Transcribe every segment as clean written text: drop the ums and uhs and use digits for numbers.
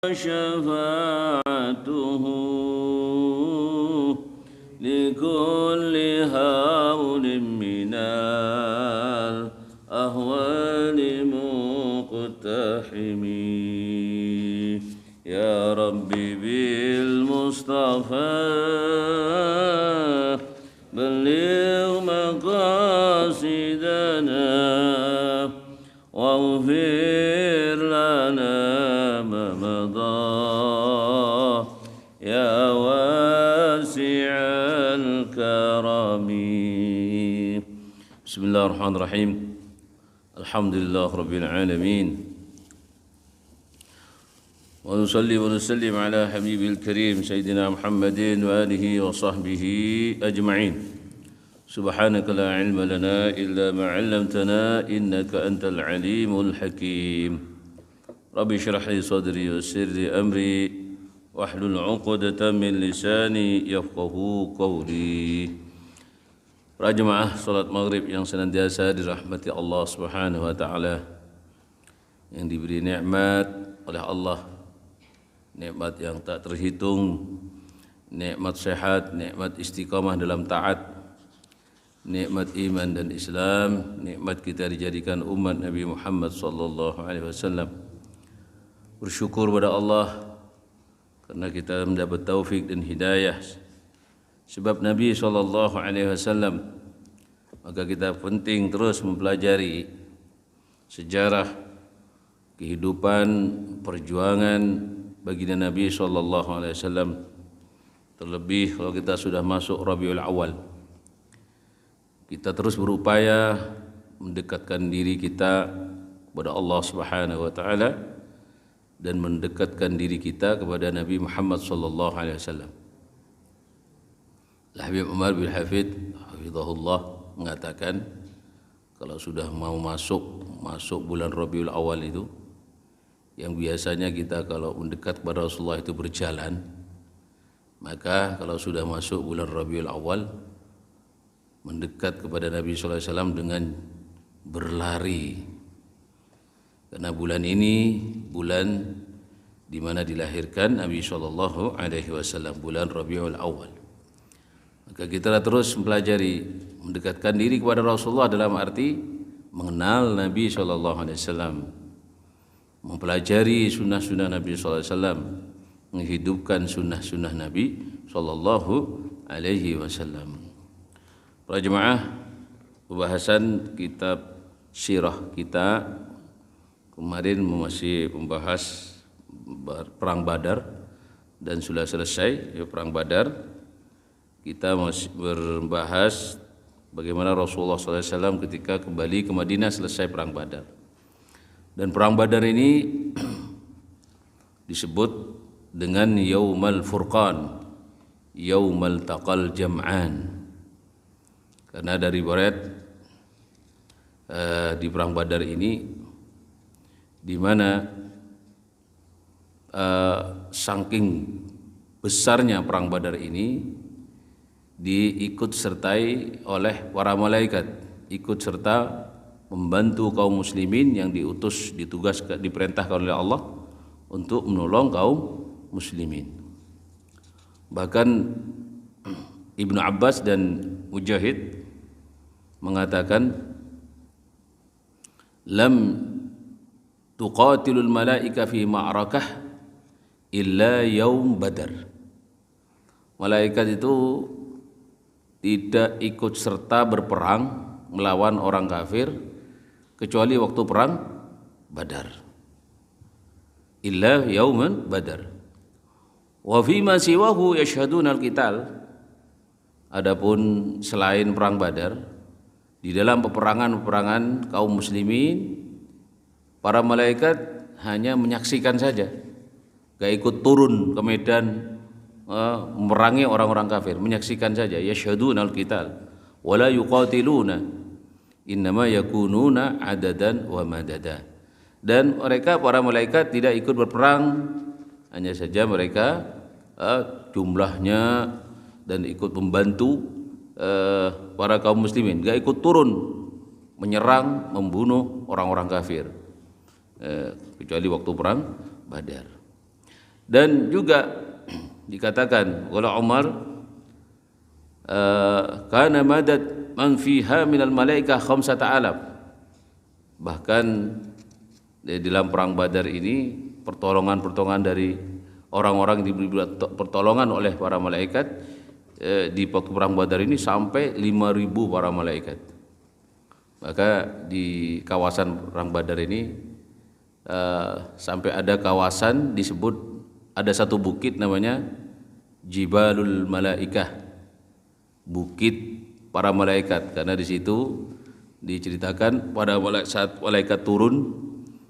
شفاعته لكل هول من الأهوال مقتحم يا ربي بالمصطفى بلغ مقاصدنا واغفر لنا ما مضى يا واسع الكرم. بسم الله الرحمن الرحيم. الحمد لله رب العالمين ونصلي ونسلم على حبيب الكريم سيدنا محمد وآله وصحبه أجمعين. سبحانك لا علم لنا إلا ما علمتنا إنك أنت العليم الحكيم. رب اشرح لي صدري ويسر لي أمري واحلل عقدة من لساني يفقهوا قولي. Para jemaah salat maghrib yang senantiasa dirahmati Allah Subhanahu wa taala, yang diberi nikmat oleh Allah, nikmat yang tak terhitung, nikmat sehat, nikmat istiqamah dalam taat, nikmat iman dan Islam, nikmat kita dijadikan umat Nabi Muhammad sallallahu alaihi wasallam. Bersyukur pada Allah karena kita mendapat taufik dan hidayah sebab Nabi sallallahu alaihi wasallam, maka kita penting terus mempelajari sejarah kehidupan perjuangan baginda Nabi sallallahu alaihi wasallam, terlebih kalau kita sudah masuk Rabiul Awal. Kita terus berupaya mendekatkan diri kita kepada Allah Subhanahu wa taala dan mendekatkan diri kita kepada Nabi Muhammad sallallahu alaihi wasallam. Habib Umar bin Hafid hafizahullah mengatakan, kalau sudah mau masuk bulan Rabiul Awal itu, yang biasanya kita kalau mendekat kepada Rasulullah itu berjalan, maka kalau sudah masuk bulan Rabiul Awal, mendekat kepada Nabi sallallahu alaihi wasallam dengan berlari. Karena bulan ini bulan di mana dilahirkan Nabi sallallahu alaihi wasallam, bulan Rabiul Awal. Maka kita terus mempelajari, mendekatkan diri kepada Rasulullah dalam arti mengenal Nabi sallallahu alaihi wasallam, mempelajari sunnah-sunnah Nabi sallallahu alaihi wasallam, menghidupkan sunnah-sunnah Nabi sallallahu alaihi wasallam. Para jemaah, pembahasan kitab sirah kita kemarin masih membahas perang Badar dan sudah selesai ya perang Badar. Kita masih berbahas bagaimana Rasulullah SAW ketika kembali ke Madinah selesai perang Badar. Dan perang Badar ini disebut dengan Yaumal Furqan, Yaumal Taqal Jam'an. Karena dari riwayat di perang Badar ini, di mana saking besarnya perang Badar ini diikut sertai oleh para malaikat, ikut serta membantu kaum muslimin yang diperintahkan oleh Allah untuk menolong kaum muslimin. Bahkan Ibnu Abbas dan Mujahid mengatakan, lam tuqatilul malaika fi ma'rakah illa yaum Badar. Malaikat itu tidak ikut serta berperang melawan orang kafir kecuali waktu perang Badar. Illa yauman Badar. Wa fi ma siwahu yashhaduna al-qital. Adapun selain perang Badar, di dalam peperangan kaum muslimin, para malaikat hanya menyaksikan saja, gak ikut turun ke medan memerangi orang-orang kafir, menyaksikan saja. Yashhadunal qital wala yuqatiluna innama yakununa adadan wa madada. Dan mereka para malaikat tidak ikut berperang, hanya saja mereka jumlahnya dan ikut membantu para kaum muslimin, gak ikut turun menyerang, membunuh orang-orang kafir, kecuali waktu perang Badar. Dan juga dikatakan oleh Umar, kana madad man fiha minal malaikah khamsata alaf. Bahkan di dalam perang Badar ini pertolongan dari orang-orang yang diberi pertolongan oleh para malaikat di waktu perang Badar ini sampai 5.000 para malaikat. Maka di kawasan perang Badar ini sampai ada kawasan disebut, ada satu bukit namanya Jibalul Malaikah, bukit para malaikat, karena di situ diceritakan pada saat malaikat turun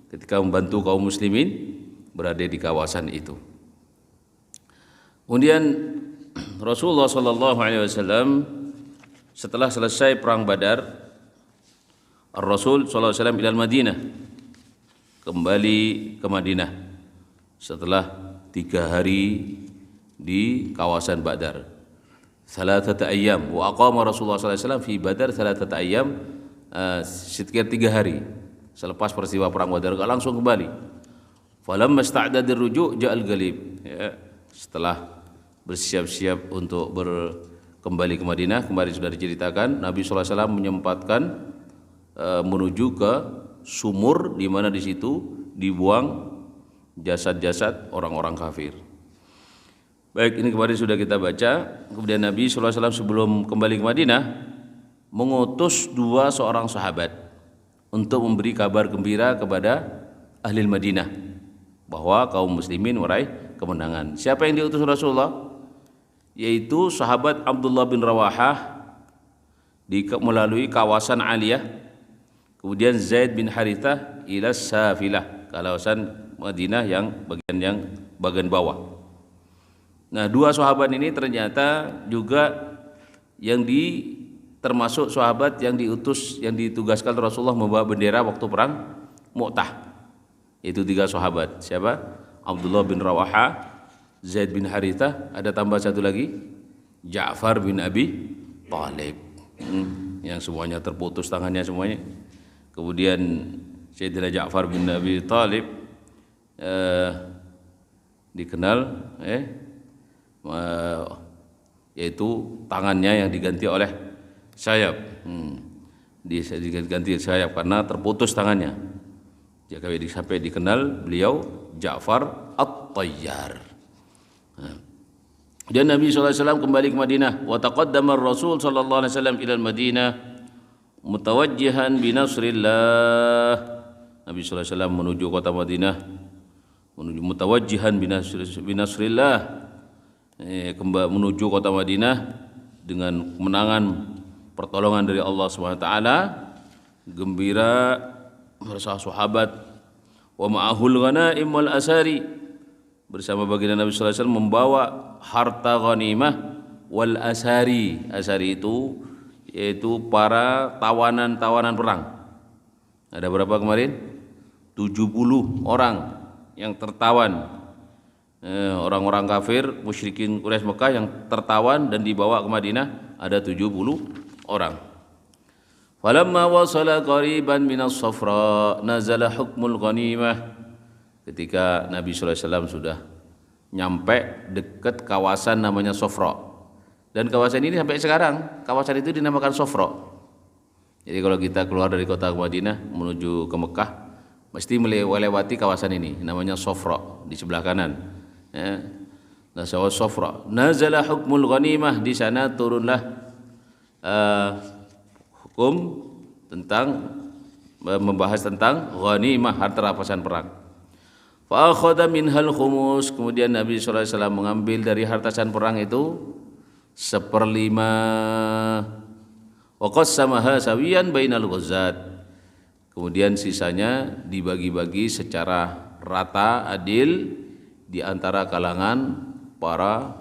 ketika membantu kaum muslimin berada di kawasan itu. Kemudian Rasulullah SAW setelah selesai perang Badar, Rasul SAW ilal Madinah, kembali ke Madinah setelah 3 hari di kawasan Badar. Thalathata ayyam wa aqama Rasulullah SAW fi Badar thalathata ayyam, sekitar 3 hari selepas peristiwa perang Badar langsung kembali. Falamma ista'dad ar-ruju' ja'al ghalib, ya, setelah bersiap-siap untuk kembali ke Madinah, kembali sudah diceritakan Nabi SAW menyempatkan menuju ke sumur di mana di situ dibuang jasad-jasad orang-orang kafir. Baik, ini kemarin sudah kita baca. Kemudian Nabi SAW sebelum kembali ke Madinah mengutus 2 seorang sahabat untuk memberi kabar gembira kepada ahli Madinah bahwa kaum muslimin meraih kemenangan. Siapa yang diutus Rasulullah? Yaitu sahabat Abdullah bin Rawahah melalui kawasan Aliyah, kemudian Zaid bin Harithah ila Safilah, kawasan Madinah yang bagian bawah. Nah, 2 sahabat ini ternyata juga termasuk sahabat yang diutus, yang ditugaskan Rasulullah membawa bendera waktu perang Mu'tah. Itu 3 sahabat. Siapa? Abdullah bin Rawahah, Zaid bin Harithah, ada tambah satu lagi, Ja'far bin Abi Thalib, yang semuanya terputus tangannya semuanya. Kemudian Sayyidina Ja'far bin Abi Thalib dikenal yaitu tangannya yang diganti oleh sayap, diganti sayap karena terputus tangannya. Sampai dikenal beliau Ja'far At-Tayyar. Dan Nabi SAW kembali ke Madinah. Wa taqaddama Rasul sallallahu alaihi wasallam ila Madinah mutawajjihan bi nasrillah. Nabi SAW menuju kota Madinah, menuju mutawajjihan bi nasrillah, menuju kota Madinah dengan kemenangan pertolongan dari Allah SWT, gembira bersama sahabat. Wa ma'ahul ghanaim wal asari, bersama baginda Nabi sallallahu alaihi wasallam membawa harta ghanimah wal asari. Asari itu yaitu para tawanan-tawanan perang. Ada berapa kemarin? 70 orang yang tertawan, orang-orang kafir musyrikin Quraisy Mekah yang tertawan dan dibawa ke Madinah, ada 70 orang. Falamma wasala qariban minas Safra nazala hukmul ghanimah. Ketika Nabi sallallahu alaihi wasallam sudah nyampe dekat kawasan namanya Safra, dan kawasan ini sampai sekarang kawasan itu dinamakan Safra. Jadi kalau kita keluar dari kota Madinah menuju ke Mekah mesti melewati kawasan ini, namanya Safra di sebelah kanan. Ya. Nah, Safra. Nazala hukmul ghanimah, di sana turunlah hukum tentang membahas tentang ghanimah, harta rampasan perang. Fa akhadha minhal khumus, kemudian Nabi sallallahu alaihi wasallam mengambil dari hartasan perang itu 1/5. Wa qassamaha sawiyan bainal ghazat. Kemudian sisanya dibagi-bagi secara rata adil di antara kalangan para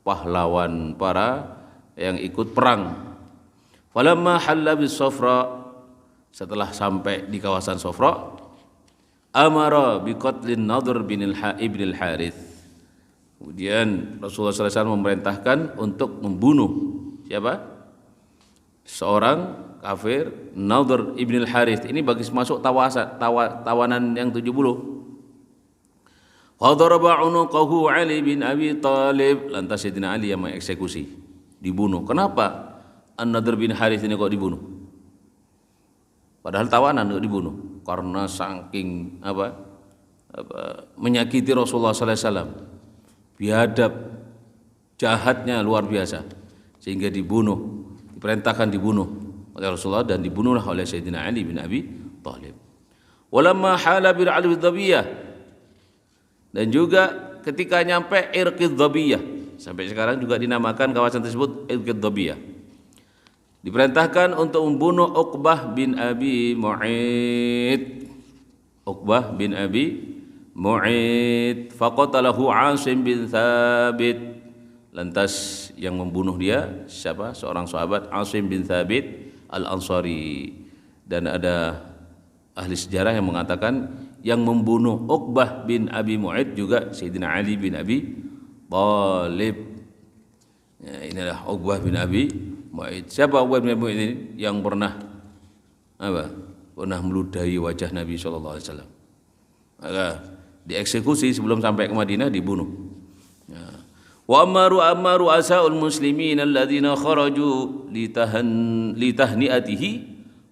pahlawan, para yang ikut perang. Falamma halla bis Safra, setelah sampai di kawasan Safra, amara bi qatlin Nadhr bin al-Harith. Kemudian Rasulullah SAW memerintahkan untuk membunuh siapa? Seorang kafir, Nadhr ibn al-Harith. Ini bagi masuk tawanan yang 70. Fadaraba unuqahu Ali bin Abi Thalib, lantas Sayyidina Ali yang mengeksekusi, dibunuh. Kenapa An-Nadhr bin Harith ini kok dibunuh? Padahal tawanan kok dibunuh karena saking menyakiti Rasulullah sallallahu alaihi wasallam. Biadab, jahatnya luar biasa sehingga dibunuh, diperintahkan dibunuh oleh Rasulullah dan dibunuhlah oleh Sayyidina Ali bin Abi Thalib. Walamma hala bil al-dhabiyah, dan juga ketika nyampe Irqid Dhabiyah, sampai sekarang juga dinamakan kawasan tersebut Irqid Dhabiyah, diperintahkan untuk membunuh Uqbah bin Abi Mu'ayth. Uqbah bin Abi Mu'ayth, faqatalahu Asim bin Thabit. Lantas yang membunuh dia siapa? Seorang sahabat, Asim bin Thabit Al-Ansari. Dan ada ahli sejarah yang mengatakan yang membunuh Uqbah bin Abi Mu'ayth juga Sayyidina Ali bin Abi Thalib. Ya, inilah Uqbah bin Abi Mu'ayth. Siapa Uqbah bin Abi Mu'ayth ini? Yang pernah pernah meludahi wajah Nabi sallallahu alaihi wasallam. Maka dieksekusi sebelum sampai ke Madinah, dibunuh. Ya. Wa amaru asaul muslimin alladzina kharaju litahniatihi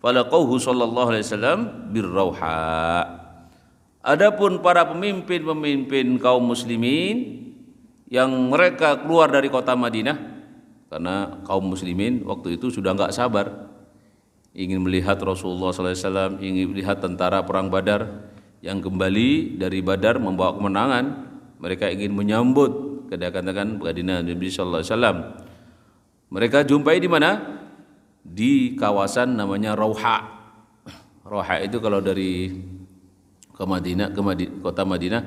falaqauhu sallallahu alaihi wasallam birrauha. Adapun para pemimpin kaum muslimin yang mereka keluar dari kota Madinah, karena kaum muslimin waktu itu sudah enggak sabar ingin melihat Rasulullah sallallahu alaihi wasallam, ingin melihat tentara perang Badar yang kembali dari Badar membawa kemenangan. Mereka ingin menyambut kedatangan baginda Nabi sallallahu alaihi wasallam. Mereka jumpai di mana? Di kawasan namanya Rauha. Rauha itu kalau dari ke Madinah, kota Madinah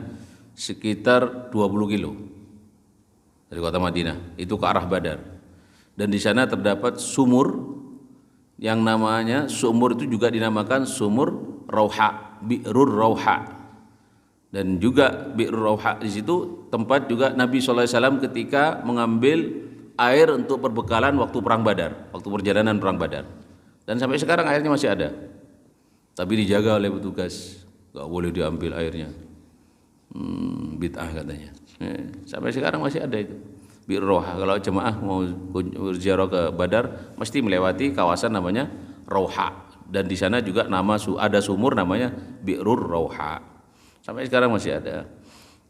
sekitar 20 kilo dari kota Madinah, itu ke arah Badar. Dan di sana terdapat sumur yang namanya, sumur itu juga dinamakan sumur Rauha, Bi'rur Rauha. Dan juga Bi'rur Rauha di situ tempat juga Nabi sallallahu alaihi wasallam ketika mengambil air untuk perbekalan waktu perang Badar, waktu perjalanan perang Badar. Dan sampai sekarang airnya masih ada, tapi dijaga oleh petugas. Gak boleh diambil airnya, bid'ah katanya. Sampai sekarang masih ada itu Bi'r Rauha. Kalau jemaah mau berziarah ke Badar mesti melewati kawasan namanya Rauha, dan di sana juga ada sumur namanya Bi'rur Rauha. Sampai sekarang masih ada,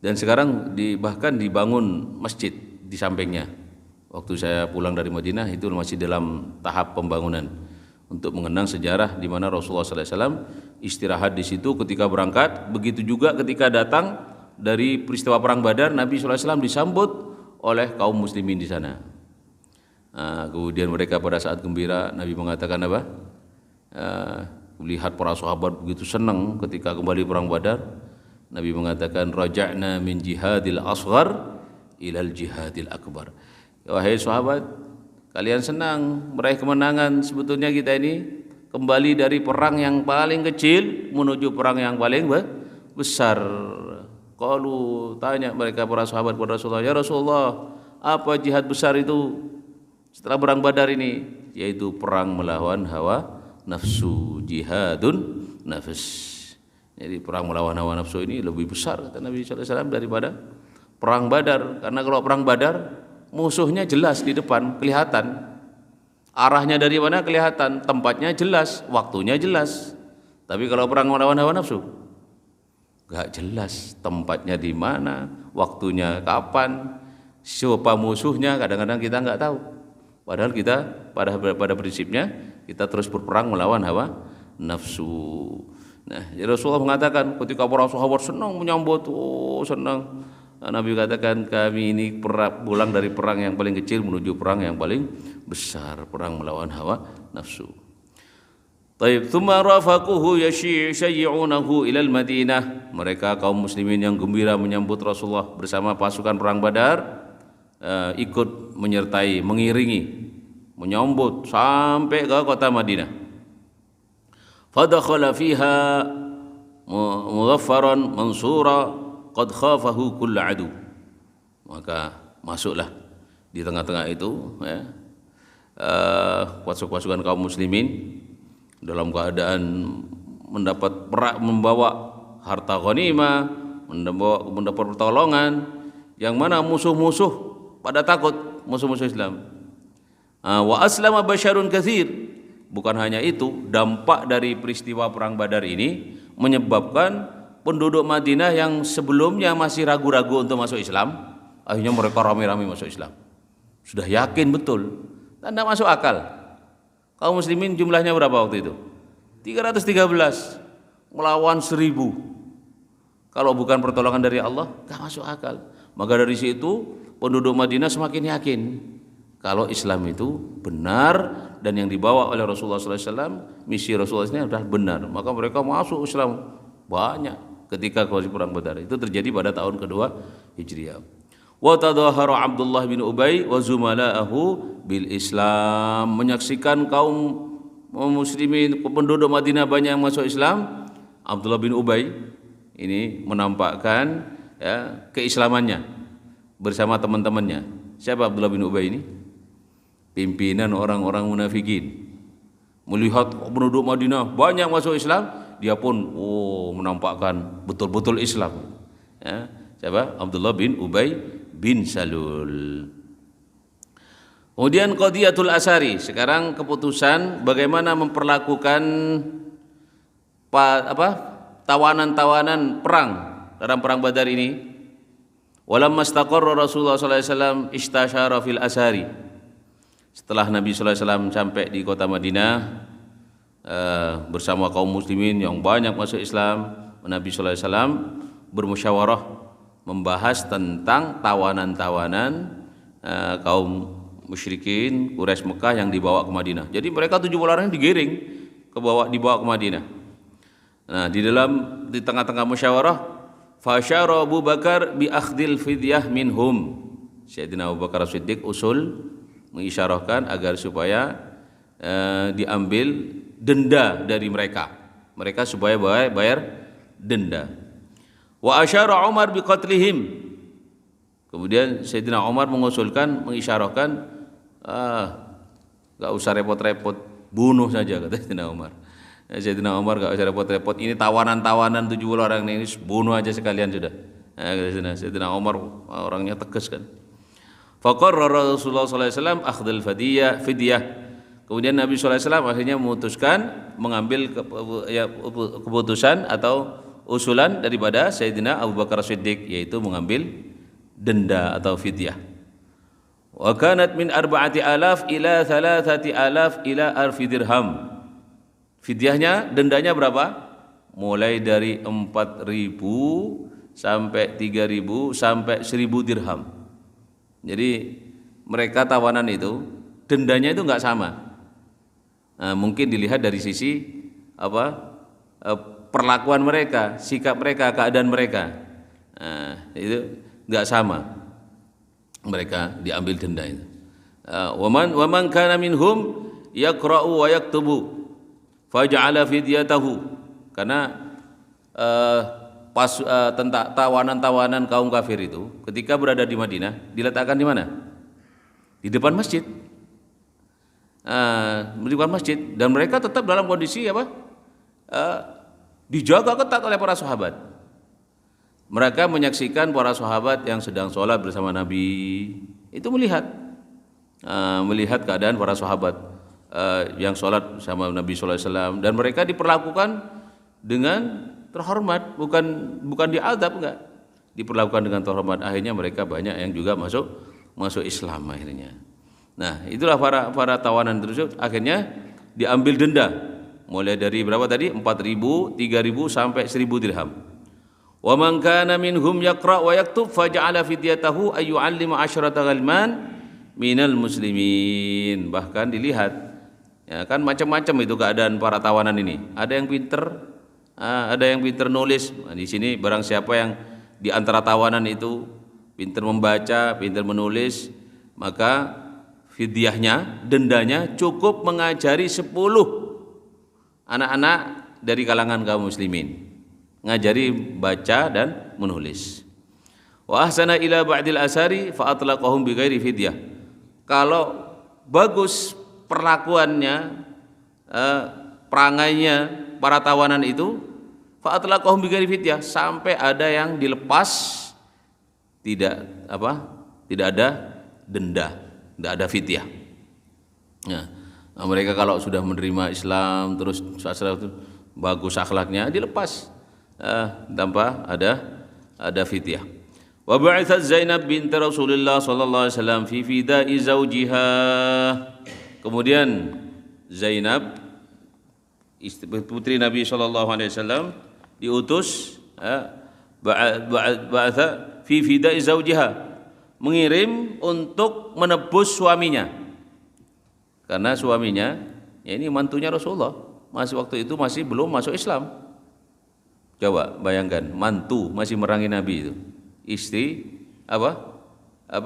dan sekarang bahkan dibangun masjid di sampingnya. Waktu saya pulang dari Madinah itu masih dalam tahap pembangunan untuk mengenang sejarah di mana Rasulullah sallallahu alaihi wasallam istirahat di situ ketika berangkat. Begitu juga ketika datang dari peristiwa perang Badar, Nabi sallallahu alaihi wasallam disambut oleh kaum muslimin di sana. Kemudian mereka pada saat gembira, Nabi mengatakan apa? Melihat para sahabat begitu senang ketika kembali perang Badar, Nabi mengatakan raja'na min jihadil asghar ilal jihadil akbar. Wahai sahabat, kalian senang meraih kemenangan, sebetulnya kita ini kembali dari perang yang paling kecil menuju perang yang paling besar. Qalu, tanya mereka para sahabat kepada Rasulullah, ya Rasulullah, apa jihad besar itu setelah perang Badar ini? Yaitu perang melawan hawa nafsu, jihadun nafs. Jadi perang melawan hawa nafsu ini lebih besar kata Nabi sallallahu alaihi wasallam daripada perang Badar. Karena kalau perang Badar musuhnya jelas di depan, kelihatan. Arahnya dari mana kelihatan, tempatnya jelas, waktunya jelas. Tapi kalau perang melawan hawa nafsu, gak jelas tempatnya di mana, waktunya kapan, siapa musuhnya, kadang-kadang kita gak tahu. Padahal kita pada prinsipnya kita terus berperang melawan hawa nafsu. Nah, Rasulullah mengatakan ketika para sahabat senang menyambut, senang. Nabi katakan kami ini pulang dari perang yang paling kecil menuju perang yang paling besar, perang melawan hawa nafsu. Taib, thumma rafaquhu yashyi'unahu ilal Madinah. Mereka kaum muslimin yang gembira menyambut Rasulullah bersama pasukan perang Badar, ikut menyertai, mengiringi, menyambut sampai ke kota Madinah. Fadakhala fiha mughaffaran mansura qad khafahu kullu adu. Maka masuklah di tengah-tengah itu pasukan kaum muslimin dalam keadaan membawa harta ghanimah, mendapat pertolongan, yang mana musuh-musuh pada takut, musuh-musuh Islam. Wa aslama basyarun katsir. Bukan hanya itu, dampak dari peristiwa perang Badar ini menyebabkan penduduk Madinah yang sebelumnya masih ragu-ragu untuk masuk Islam, akhirnya mereka ramai-ramai masuk Islam. Sudah yakin betul, tidak masuk akal. Kaum muslimin jumlahnya berapa waktu itu? 313 melawan 1000. Kalau bukan pertolongan dari Allah, gak masuk akal. Maka dari situ penduduk Madinah semakin yakin kalau Islam itu benar dan yang dibawa oleh Rasulullah SAW, misi Rasulullah ini adalah benar. Maka mereka masuk Islam banyak ketika perang Badar. Itu terjadi pada tahun kedua Hijriah. Wa tadhahara Abdullah bin Ubay wa zumala'ahu bil Islam. Menyaksikan kaum muslimin penduduk Madinah banyak yang masuk Islam, Abdullah bin Ubay ini menampakkan ya, keislamannya bersama teman-temannya. Siapa Abdullah bin Ubay ini? Pimpinan orang-orang munafikin. Melihat penduduk Madinah banyak masuk Islam, dia pun menampakkan betul-betul Islam. Ya, siapa? Abdullah bin Ubay bin Salul. Kemudian qadiyatul asari. Sekarang keputusan bagaimana memperlakukan tawanan-tawanan perang dalam perang Badar ini. Walamma istaqarra Rasulullah sallallahu alaihi wasallam istasyara fil asari. Setelah Nabi sallallahu alaihi wasallam sampai di kota Madinah bersama kaum muslimin yang banyak masuk Islam, Nabi sallallahu alaihi wasallam bermusyawarah membahas tentang tawanan-tawanan kaum musyrikin Quraisy Mekah yang dibawa ke Madinah. Jadi mereka 70 orang digiring dibawa ke Madinah. Nah, di tengah-tengah musyawarah, fasyara Abu Bakar bi akhdil fidyah minhum. Sayyidina Abu Bakar Siddiq usul mengisyarahkan agar supaya diambil denda dari mereka. Mereka supaya bayar denda. Wa asyara Umar bi qatlihim. Kemudian Sayyidina Umar mengusulkan, mengisyarahkan, enggak usah repot-repot, bunuh saja, kata Sayyidina Umar. Sayyidina Umar enggak usah repot-repot, ini tawanan-tawanan 70 orang ini bunuh aja sekalian sudah. Sayyidina Umar orangnya tegas kan. Faqarrara Rasulullah sallallahu alaihi wasallam akhdhal fidyah. Kemudian Nabi sallallahu alaihi wasallam akhirnya memutuskan mengambil keputusan atau usulan daripada Sayyidina Abu Bakar Siddiq, yaitu mengambil denda atau fidyah. Wa kanat min 4,000 ila 3,000 ila alfi dirham. Fidyahnya, dendanya berapa? Mulai dari 4.000 sampai 3.000 sampai 1.000 dirham. Jadi mereka tawanan itu dendanya itu enggak sama. Nah, mungkin dilihat dari sisi perlakuan mereka, sikap mereka, keadaan mereka. Nah, itu enggak sama. Mereka diambil denda itu. Wa man kana minhum yaqra'u wa yaktubu faj'ala fidyatahu. Karena tentang tawanan-tawanan kaum kafir itu ketika berada di Madinah diletakkan di mana? Di depan masjid. Di depan masjid, dan mereka tetap dalam kondisi dijaga ketat oleh para sahabat. Mereka menyaksikan para sahabat yang sedang sholat bersama Nabi, itu melihat keadaan para sahabat yang sholat bersama Nabi sallallahu alaihi wasallam, dan mereka diperlakukan dengan terhormat, bukan diadab, enggak, diperlakukan dengan terhormat. Akhirnya mereka banyak yang juga masuk Islam akhirnya. Nah, itulah para tawanan tersebut akhirnya diambil denda mulai dari berapa tadi? 4.000, 3.000 sampai 1.000 dirham. Wa man kana minhum yaqra wa yaktub faja'ala fidyatahu ay yu'allima 'asyrata ghalman minal muslimin. Bahkan dilihat ya kan macam-macam itu keadaan para tawanan ini. Ada yang pinter nulis. Nah, di sini barang siapa yang di antara tawanan itu pinter membaca, pinter menulis, maka fidyahnya, dendanya cukup mengajari 10 anak-anak dari kalangan kaum muslimin, ngajari baca dan menulis. Wa ahsana ila ba'dil asari fa atlaqahum bi ghairi fidyah. Kalau bagus perlakuannya, perangainya para tawanan itu, fa atlaqahum bighairi fidyah, sampai ada yang dilepas tidak ada denda, tidak ada fidyah. Nah, mereka kalau sudah menerima Islam terus bagus akhlaknya dilepas tanpa ada fidyah. Wa ba'athat Zainab binti Rasulullah sallallahu alaihi wasallam fi fida'i zawjiha. Kemudian Zainab putri Nabi sallallahu alaihi wasallam diutus ba'atha fi fida'i zawjiha, mengirim untuk menebus suaminya. Karena suaminya ya ini mantunya Rasulullah, waktu itu masih belum masuk Islam. Coba bayangkan, mantu masih merangi Nabi itu. Istri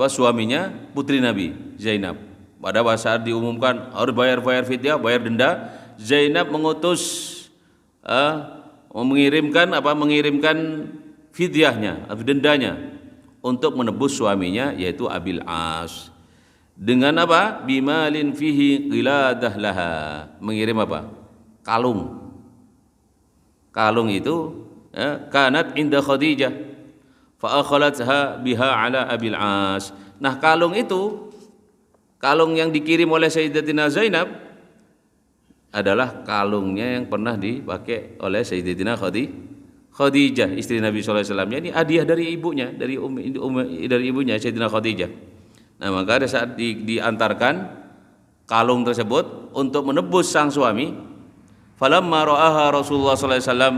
suaminya putri Nabi Zainab. Pada saat diumumkan harus bayar fidyah, bayar denda, Zainab mengutus mengirimkan fidyahnya, dendanya untuk menebus suaminya yaitu Abil As. Dengan apa? Bimalin fihi qiladah laha. Mengirim apa? Kalung. Kalung itu kanat inda Khadijah fa akhalatha biha ala Abil As. Nah, kalung itu, kalung yang dikirim oleh Sayyidatina Zainab adalah kalungnya yang pernah dipakai oleh Sayyidatina Khadijah, istri Nabi sallallahu alaihi wasallam. Ini hadiah dari ibunya, dari ibunya Sayyidatina Khadijah. Nah, maka pada saat diantarkan kalung tersebut untuk menebus sang suami, falamma ra'aha Rasulullah sallallahu alaihi wasallam,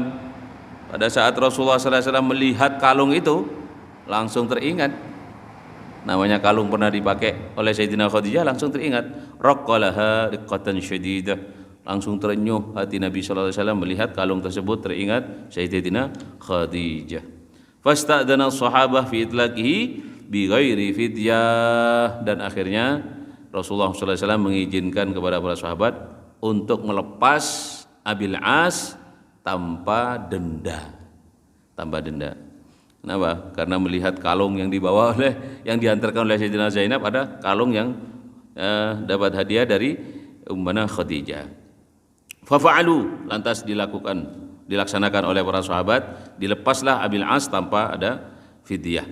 pada saat Rasulullah sallallahu alaihi wasallam melihat kalung itu langsung teringat. Namanya kalung pernah dipakai oleh Sayyidina Khadijah, langsung teringat. Raqqalaha riqqatan syadidah, langsung terenyuh hati Nabi sallallahu alaihi wasallam melihat kalung tersebut, teringat Sayyidina Khadijah. Fasta'dana as-sahabah fi itlaqihi bi ghairi fidyah, dan akhirnya Rasulullah sallallahu alaihi wasallam mengizinkan kepada para sahabat untuk melepas Abil As tanpa denda. Kenapa? Karena melihat kalung yang dibawa yang diantarkan oleh Sayyidina Zainab, ada kalung yang dapat hadiah dari Ummuna Khadijah. Fafa'alu, lantas dilaksanakan oleh para sahabat, dilepaslah Abil As tanpa ada fidyah.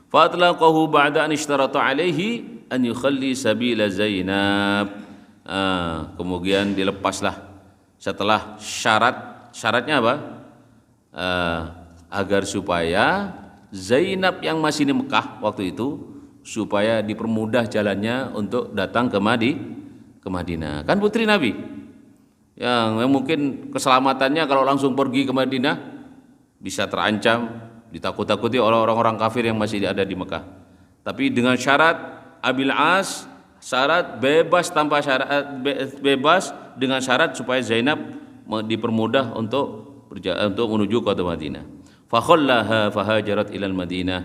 Fatlaqahu ba'da an ishtarata alaihi an yukhalli sabila Zainab. Kemudian dilepaslah setelah syaratnya apa? Agar supaya Zainab yang masih di Mekah waktu itu, supaya dipermudah jalannya untuk datang ke Madinah. Kan putri Nabi yang mungkin keselamatannya kalau langsung pergi ke Madinah bisa terancam, ditakut-takuti oleh orang-orang kafir yang masih ada di Mekah. Tapi dengan syarat Abil As, syarat bebas tanpa syarat, bebas dengan syarat supaya Zainab dipermudah untuk menuju kota Madinah. Fa khallaha fahajarat ilal Madinah.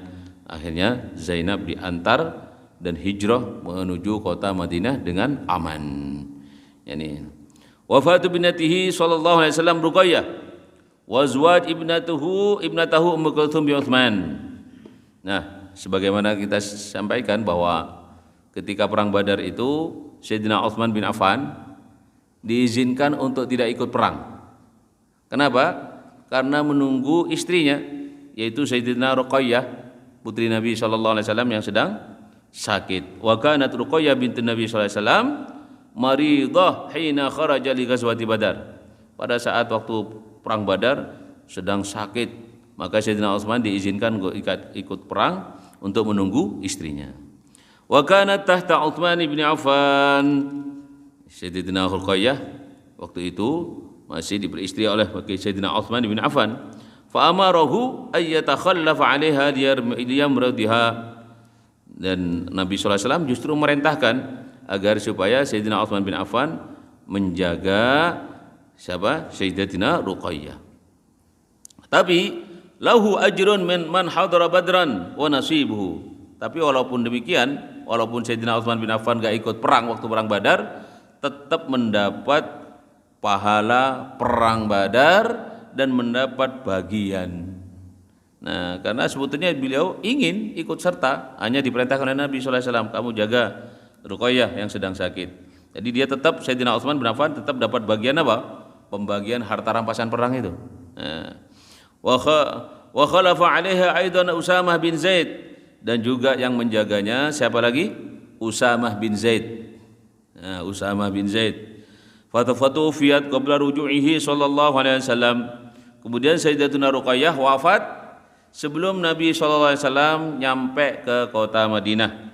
Akhirnya Zainab diantar dan hijrah menuju kota Madinah dengan aman. Yani wafatu binatihi sallallahu alaihi wasallam Ruqayyah wa zawaj ibnatahu Ummu Kulthum bi Utsman. Nah, sebagaimana kita sampaikan bahwa ketika perang Badar itu Sayyidina Utsman bin Affan diizinkan untuk tidak ikut perang. Kenapa? Karena menunggu istrinya yaitu Sayyidina Ruqayyah putri Nabi sallallahu alaihi wasallam yang sedang sakit. Wa kanat Ruqayyah binti Nabi sallallahu alaihi wasallam maridah hina kharaja li ghazwati Badar. Pada saat waktu perang Badar sedang sakit, maka Sayyidina Utsman diizinkan ikut perang untuk menunggu istrinya. Wa kanat tahta Utsman bin Affan. Sayyidina Ruqayyah waktu itu masih diberi istri oleh Sayyidina Utsman bin Affan. Fa amarahu ay yatakhallafa 'alaiha liyamradiha. Dan Nabi sallallahu alaihi wasallam justru merintahkan agar supaya Sayyidina Utsman bin Affan menjaga Sayyidatina Ruqayyah. Tapi lahu ajrun man hadara badran wa nasibuhu. Tapi walaupun demikian, walaupun Sayyidina Utsman bin Affan enggak ikut perang waktu perang Badar, tetap mendapat pahala perang Badar dan mendapat bagian. Nah, karena sebetulnya beliau ingin ikut serta, hanya diperintahkan oleh Nabi sallallahu alaihi wasallam, kamu jaga Ruqayyah yang sedang sakit. Jadi dia tetap, Sayyidina Utsman bin Affan tetap dapat bagian apa? Pembagian harta rampasan perang itu. Nah, wa khalafa 'alaiha aidan Usamah bin Zaid, dan juga yang menjaganya siapa lagi? Usamah bin Zaid. Nah, Usamah bin Zaid. Fatufiyat qabla ruju'ihi sallallahu alaihi wasallam. Kemudian Sayyidatuna Ruqayyah wafat sebelum Nabi sallallahu alaihi wasallam nyampe ke kota Madinah.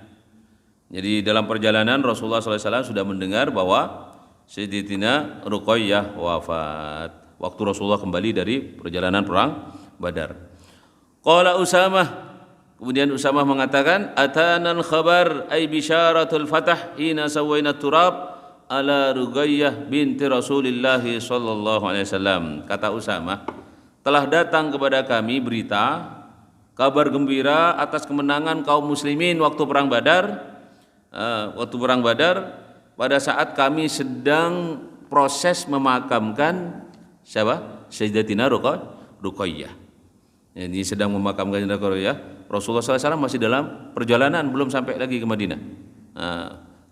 Jadi dalam perjalanan Rasulullah sallallahu alaihi wasallam sudah mendengar bahwa Sayyidatina Ruqayyah wafat waktu Rasulullah kembali dari perjalanan perang Badar. Qala Usamah, kemudian Usamah mengatakan, atanal khabar ay bisyaratul fatah hina sawaina turab ala Ruqayyah binti Rasulillah sallallahu alaihi wasallam. Kata Usamah, telah datang kepada kami berita kabar gembira atas kemenangan kaum muslimin waktu perang Badar. Pada saat kami sedang proses memakamkan siapa? Sayyidatina Ruqayyah. Jadi sedang memakamkan Ruqayyah. Rasulullah SAW masih dalam perjalanan, belum sampai lagi ke Madinah.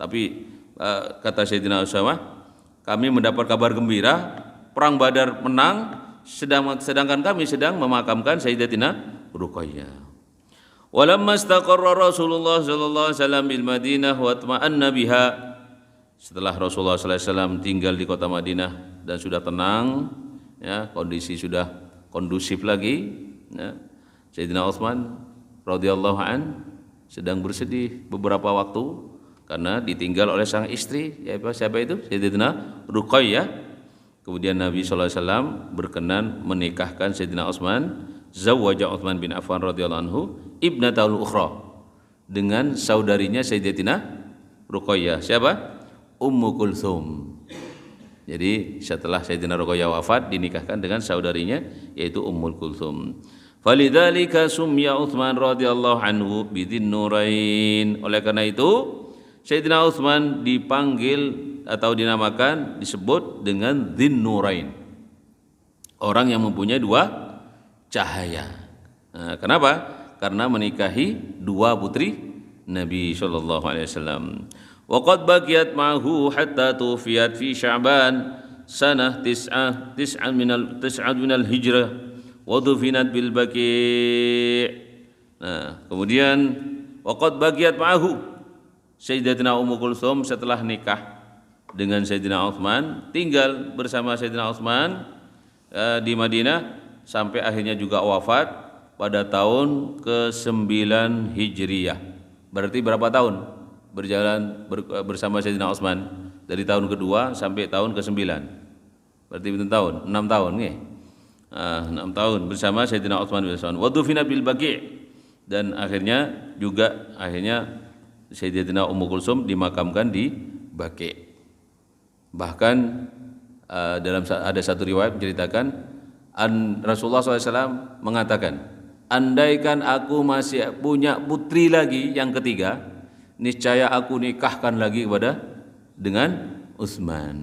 Tapi kata Sayyidina Usamah, kami mendapat kabar gembira, perang Badar menang, sedangkan kami sedang memakamkan Sayyidatina Ruqayyah. Walamma istaqarra Rasulullah sallallahu alaihi wasallam bil Madinah wa atma'anna biha. Setelah Rasulullah sallallahu alaihi wasallam tinggal di kota Madinah dan sudah tenang, ya, kondisi sudah kondusif lagi, ya, Sayyidina Utsman radhiyallahu an sedang bersedih beberapa waktu karena ditinggal oleh sang istri, siapa itu? Sayyidatina Ruqayyah. Kemudian Nabi sallallahu alaihi wasallam berkenan menikahkan Sayyidina Utsman, zawwaja Utsman bin Affan radhiyallahu anhu ibnatul ukhra, dengan saudarinya Sayyidatina Ruqayyah. Siapa? Ummu Kulthum. Jadi setelah Sayyidina Ruqayyah wafat dinikahkan dengan saudarinya yaitu Ummul Kulthum. Falidzalika sumya Utsman radhiyallahu anhu bidzin nurain. Oleh karena itu Sayyidina Utsman dipanggil atau dinamakan, disebut dengan dzin nurain, orang yang mempunyai dua cahaya. Nah, kenapa? Karena menikahi dua putri Nabi sallallahu alaihi wasallam. Wa qad baqiyat ma'hu hatta tufiyat fi Sya'ban sanah tis'an minal hijrah wa dufinat bil Baqi'. Nah, kemudian wa qad baqiyat ma'hu, Sayyidatina Ummu Kulthum setelah nikah dengan Sayyidina Utsman tinggal bersama Sayyidina Utsman di Madinah sampai akhirnya juga wafat pada tahun ke-9 Hijriyah. Berarti berapa tahun berjalan bersama Sayyidina Utsman? Dari tahun kedua sampai tahun ke-9. Berarti berapa tahun? 6 tahun nggih. 6 tahun bersama Sayyidina Utsman bin Affan. Wa dufina bil Baqi', dan akhirnya Sayyidatina Ummu Kulsum dimakamkan di Baqi'. Bahkan ada satu riwayat menceritakan Rasulullah SAW mengatakan, andaikan aku masih punya putri lagi yang ketiga, niscaya aku nikahkan lagi dengan Utsman.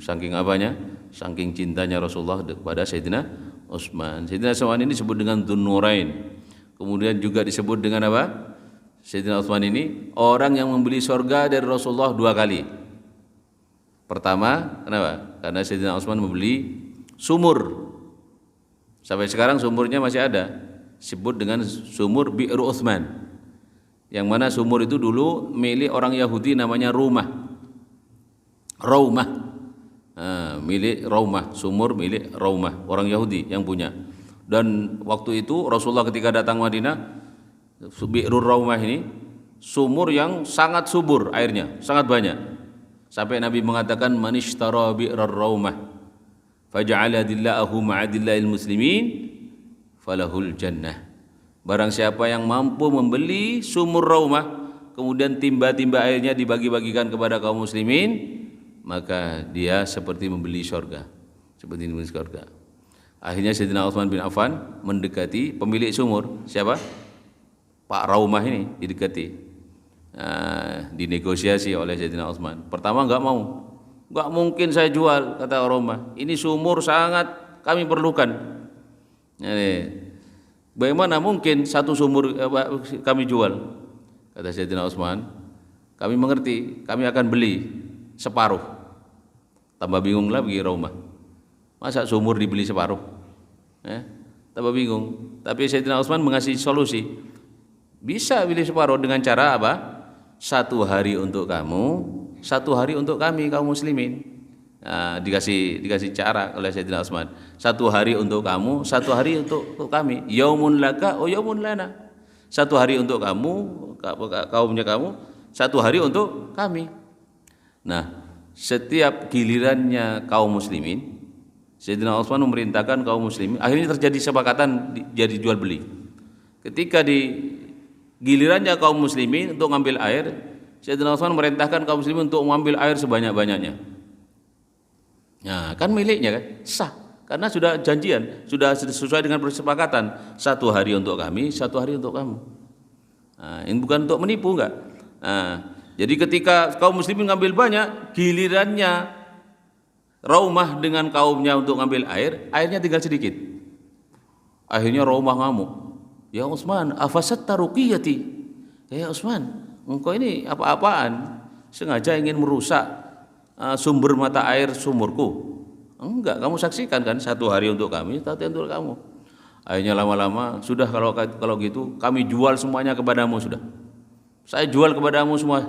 Saking apanya? Saking cintanya Rasulullah kepada Sayyidina Utsman. Sayyidina Utsman ini disebut dengan Dzun-Nurain. Kemudian juga disebut dengan apa? Sayyidina Utsman ini orang yang membeli surga dari Rasulullah 2 kali. Pertama, kenapa? Karena Sayyidina Utsman membeli sumur. Sampai sekarang sumurnya masih ada. Disebut dengan sumur Bi'ru Utsman. Yang mana sumur itu dulu milik orang Yahudi namanya Raumah. Milik Raumah, sumur milik Raumah, orang Yahudi yang punya. Dan waktu itu Rasulullah ketika datang Madinah, Bi'ru Raumah ini sumur yang sangat subur airnya, sangat banyak. Sampai Nabi mengatakan manishtara bi'rar Raumah faja'ala dillahu ma'adillahil muslimin falahul jannah. Barang siapa yang mampu membeli sumur Raumah, kemudian timba-timba airnya dibagi-bagikan kepada kaum muslimin, maka dia seperti membeli surga. Seperti membeli surga. Akhirnya Sayyidina Utsman bin Affan mendekati pemilik sumur. Siapa? Pak Raumah ini didekati. Dinegosiasi oleh Sayyidina Utsman. Pertama enggak mau. Enggak mungkin saya jual, kata Raumah. Ini sumur sangat kami perlukan. Bagaimana mungkin satu sumur kami jual? Kata Sayyidina Utsman, kami mengerti, kami akan beli separuh. Tambah bingung lagi Raumah. Masa sumur dibeli separuh? tambah bingung. Tapi Sayyidina Utsman mengasih solusi. Bisa pilih separuh dengan cara apa? 1 hari untuk kamu, 1 hari untuk kami kaum muslimin. Nah, dikasih cara oleh Sayyidina Utsman. 1 hari untuk kamu, 1 hari untuk kami. Yaumun laka wa yaumun lana. 1 hari untuk kamu, kaumnya kamu, 1 hari untuk kami. Nah, setiap gilirannya kaum muslimin, Sayyidina Utsman memerintahkan kaum muslimin, akhirnya terjadi kesepakatan jadi jual beli. Ketika di gilirannya kaum muslimin untuk ngambil air, Sayyidina Utsman memerintahkan kaum muslimin untuk mengambil air sebanyak-banyaknya. Nah, kan miliknya kan, sah. Karena sudah janjian, sudah sesuai dengan kesepakatan. 1 hari untuk kami, 1 hari untuk kamu. Nah, ini bukan untuk menipu enggak. Nah, jadi ketika kaum muslimin ngambil banyak, gilirannya Raumah dengan kaumnya untuk ngambil air, airnya tinggal sedikit. Akhirnya Raumah ngamuk. Ya Utsman, afasatta ruqiyati. Ya Utsman, engkau ini apa-apaan? Sengaja ingin merusak sumber mata air sumurku. Enggak, kamu saksikan kan, 1 hari untuk kami, 1 hari untuk kamu. Akhirnya lama-lama, sudah kalau gitu kami jual semuanya kepadamu sudah. Saya jual kepadamu semua.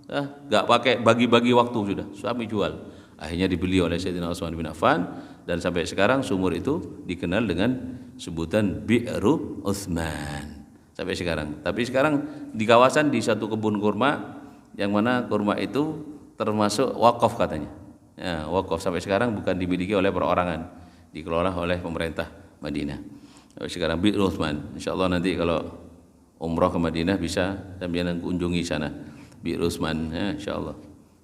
Enggak pakai bagi-bagi waktu sudah. Kami jual. Akhirnya dibeli oleh Sayyidina Utsman bin Affan dan sampai sekarang sumur itu dikenal dengan sebutan Bi'ru Utsman. Sampai sekarang. Tapi sekarang di kawasan di satu kebun kurma yang mana kurma itu termasuk wakaf katanya. Ya, wakaf sampai sekarang bukan dimiliki oleh perorangan, dikelola oleh pemerintah Madinah. Sekarang Bi'ru Utsman. Insyaallah nanti kalau umrah ke Madinah bisa sambil kunjungi sana. Bi'ru Utsman ya insyaallah.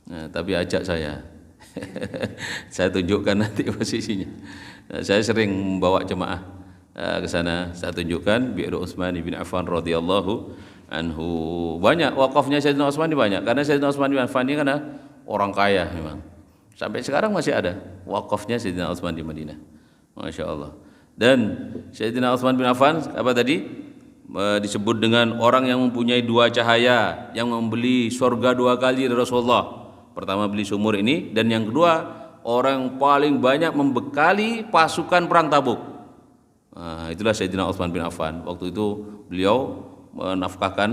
Nah, tapi ajak saya. Saya tunjukkan nanti posisinya. Saya sering membawa jemaah ke sana. Saya tunjukkan Bi'ru Utsman bin Affan radhiyallahu anhu. Banyak wakafnya Sayyidina Utsman ini banyak karena Sayyidina Utsman bin Affan ini karena orang kaya memang. Sampai sekarang masih ada wakafnya Sayyidina Utsman di Madinah. Masya Allah. Dan Sayyidina Utsman bin Affan apa tadi? Disebut dengan orang yang mempunyai 2 cahaya, yang membeli surga 2 kali dari Rasulullah. Pertama beli sumur ini, dan yang kedua orang yang paling banyak membekali pasukan perang Tabuk. Nah, itulah Sayyidina Utsman bin Affan. Waktu itu beliau menafkahkan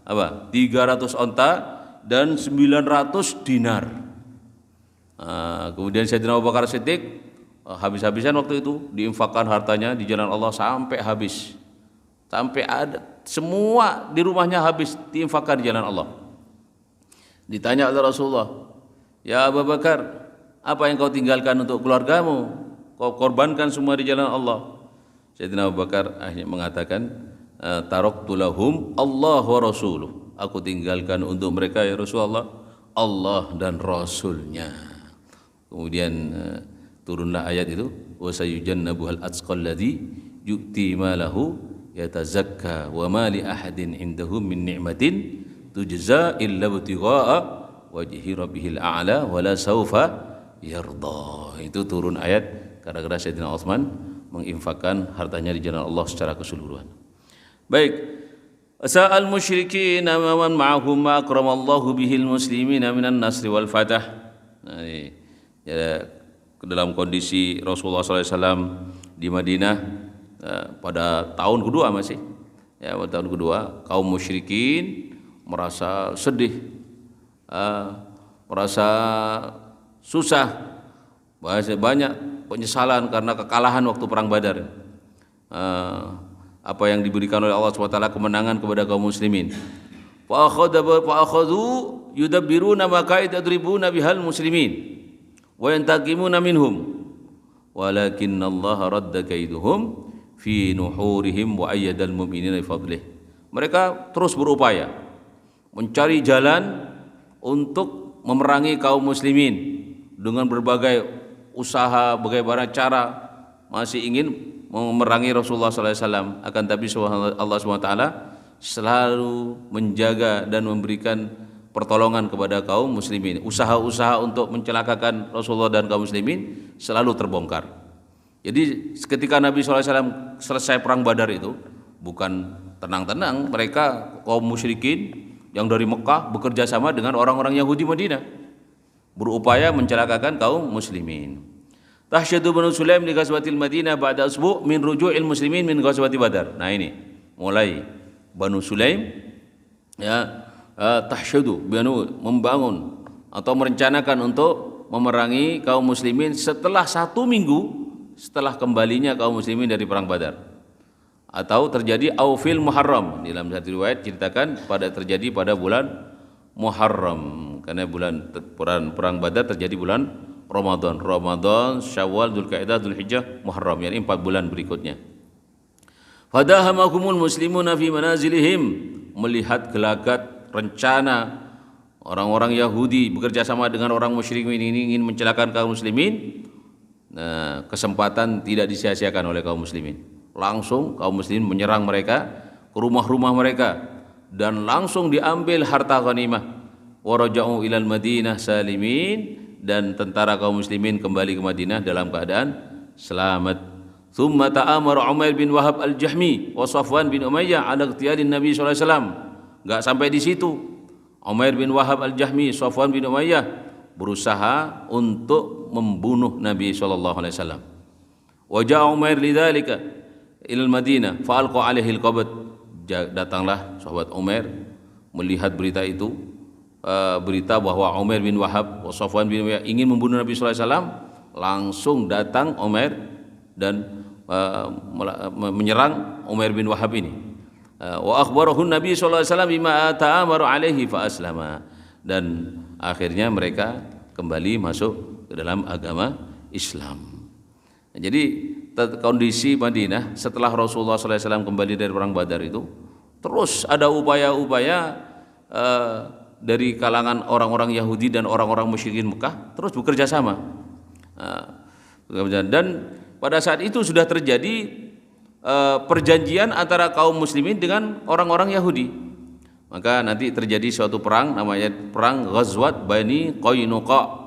300 onta dan 900 dinar. Kemudian Sayyidina Abu Bakar Siddiq habis-habisan waktu itu diinfakkan hartanya di jalan Allah sampai habis. Sampai ada semua di rumahnya habis diinfakkan di jalan Allah. Ditanya oleh Rasulullah, "Ya Abu Bakar, apa yang kau tinggalkan untuk keluargamu? Kau korbankan semua di jalan Allah." Sayyidina Abu Bakar akhirnya mengatakan, "Taraktu lahum Allah wa rasuluh." Aku tinggalkan untuk mereka ya Rasulullah, Allah dan Rasulnya. Kemudian turunlah ayat itu, "Wa sayujannabuhal atqal ladzi yu'ti malahu yatazakka wa ma li ahadin indahum min ni'matin tujza illa ibtigha'a wajhi rabbihil a'la wa la saufa yarda." Itu turun ayat gara-gara Sayyidina Utsman menginfakkan hartanya di jalan Allah secara keseluruhan. Baik, asal musyrikin man ma'ahum ma akramallahu bihil muslimina minan nasri wal fatah. Nah, ini, ya, dalam kondisi Rasulullah SAW di Madinah pada tahun kedua masih, ya pada tahun kedua kaum musyrikin merasa sedih, merasa susah, banyak penyesalan karena kekalahan waktu perang Badar. Apa yang diberikan oleh Allah SWT kemenangan kepada kaum muslimin. Fa akhadhu yudabbiruna maqaid adribuna bihal muslimin wa yantaqimuna minhum walakinnallaha radda kaiduhum fi nuhurihim wa ayyadal mu'minina bi fadlih. Mereka terus berupaya mencari jalan untuk memerangi kaum muslimin dengan berbagai usaha, bagaimana cara masih ingin memerangi Rasulullah SAW. Akan tapi Allah SWT selalu menjaga dan memberikan pertolongan kepada kaum muslimin. Usaha-usaha untuk mencelakakan Rasulullah dan kaum muslimin selalu terbongkar. Jadi ketika Nabi SAW selesai perang Badar itu, bukan tenang-tenang, mereka kaum musyrikin yang dari Mekah bekerja sama dengan orang-orang Yahudi Madinah, berupaya mencelakakan kaum muslimin. Tahsyadu Banu Sulaim di ghazwatil Madinah ba'da asbu' min ruju'il muslimin min ghazwati Badar. Nah ini mulai Banu Sulaim ya, tahsyadu Banu membangun atau merencanakan untuk memerangi kaum muslimin setelah 1 minggu setelah kembalinya kaum muslimin dari perang Badar, atau terjadi aufil Muharram. Dalam satu riwayat ceritakan terjadi pada bulan Muharram, karena bulan perang Badar terjadi bulan Ramadan, Syawal, Dzulqa'dah, Dzulhijjah, Muharram, yakni 4 bulan berikutnya. Fadahamakumul muslimuna fi manazilihim, melihat gelagat rencana orang-orang Yahudi bekerja sama dengan orang musyrikin ini ingin mencelakakan kaum muslimin. Nah, kesempatan tidak disia-siakan oleh kaum muslimin. Langsung kaum muslimin menyerang mereka ke rumah-rumah mereka dan langsung diambil harta ghanimah. Waraja'u ilal Madinah salimin, dan tentara kaum muslimin kembali ke Madinah dalam keadaan selamat. Thumma ta'amara Umair bin Wahab al-Jahmi wa Safwan bin Umayyah ala iqtiyadin Nabi sallallahu alaihi wasallam. Enggak sampai di situ. Umair bin Wahab al-Jahmi, Safwan bin Umayyah berusaha untuk membunuh Nabi sallallahu alaihi wasallam. Wa ja'a Umair lidzalika ila al-Madinah fa alqa alaihi al-qabd. Datanglah sahabat Umair melihat berita itu, berita bahwa Umair bin Wahab, Safwan bin Umayyah ingin membunuh Nabi sallallahu alaihi wasallam. Langsung datang Umair dan menyerang Umair bin Wahab ini. Wa akhbarahu Nabi sallallahu alaihi wasallam bima ta'amaru alaihi fa aslama, dan akhirnya mereka kembali masuk ke dalam agama Islam. Jadi kondisi Madinah setelah Rasulullah sallallahu alaihi wasallam kembali dari perang Badar itu terus ada upaya-upaya dari kalangan orang-orang Yahudi dan orang-orang musyrikin Mekah terus bekerja sama. Dan pada saat itu sudah terjadi perjanjian antara kaum muslimin dengan orang-orang Yahudi. Maka nanti terjadi suatu perang namanya perang Ghazwat Bani Qainuqa.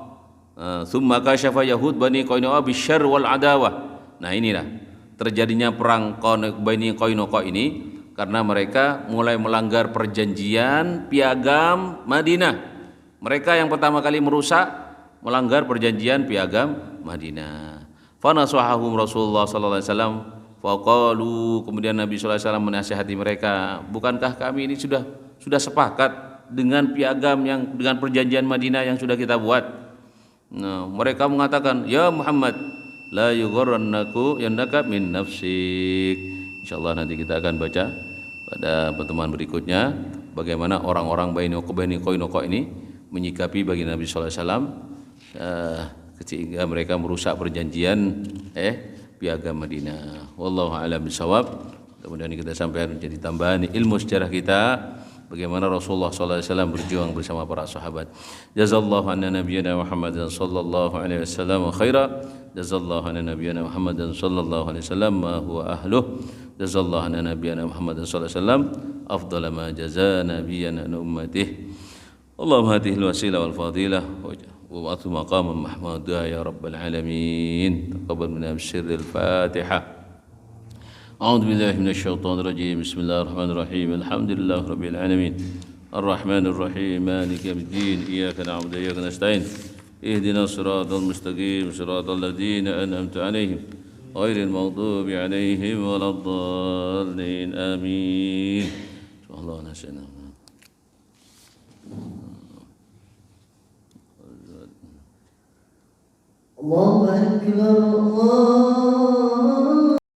Tsumma kasyafa Yahud Bani Qainuqa bisyarr wal adawah. Nah, inilah terjadinya perang Bani Qainuqa ini karena mereka mulai melanggar perjanjian piagam Madinah. Mereka yang pertama kali merusak, melanggar perjanjian piagam Madinah. Fa nasahahum Rasulullah sallallahu alaihi wasallam faqalu, kemudian Nabi sallallahu alaihi wasallam menasihati mereka, bukankah kami ini sudah sepakat dengan piagam yang dengan perjanjian Madinah yang sudah kita buat? Nah, mereka mengatakan, ya Muhammad, la yughrannaku yannaka min nafsik. Insyaallah nanti kita akan baca pada pertemuan berikutnya bagaimana orang-orang Bani Qainuqa ini menyikapi bagi Nabi sallallahu alaihi wasallam ketika mereka merusak perjanjian piagam Madinah. Wallahu a'lam bishawab. Kemudian kita sampaikan menjadi tambahan ilmu sejarah kita bagaimana Rasulullah sallallahu alaihi wasallam berjuang bersama para sahabat. Jazallahu anna nabiyyana Muhammadan sallallahu alaihi wasallam khaira. Jazallahu anna nabiyyana Muhammadan sallallahu alaihi wasallam ma huwa ahluh. Jazallahu anna nabiyyana Muhammadan sallallahu alaihi wasallam afdala ma jazaa nabiyyan an ummatihi. Allahumma hadhihi al-wasilah wal fadilah wa maqaman mahmuda ya rabbal alamin. Taqabbal minna bisirril Fatihah. أعوذ بالله من الشيطان الرجيم بسم الله الرحمن الرحيم الحمد لله رب العالمين الرحمن الرحيم مالك يوم الدين إياك نعبد وإياك نستعين اهدنا الصراط المستقيم صراط الذين أنعمت عليهم غير المغضوب عليهم ولا الضالين آمين الله نسأل الله أكبر الله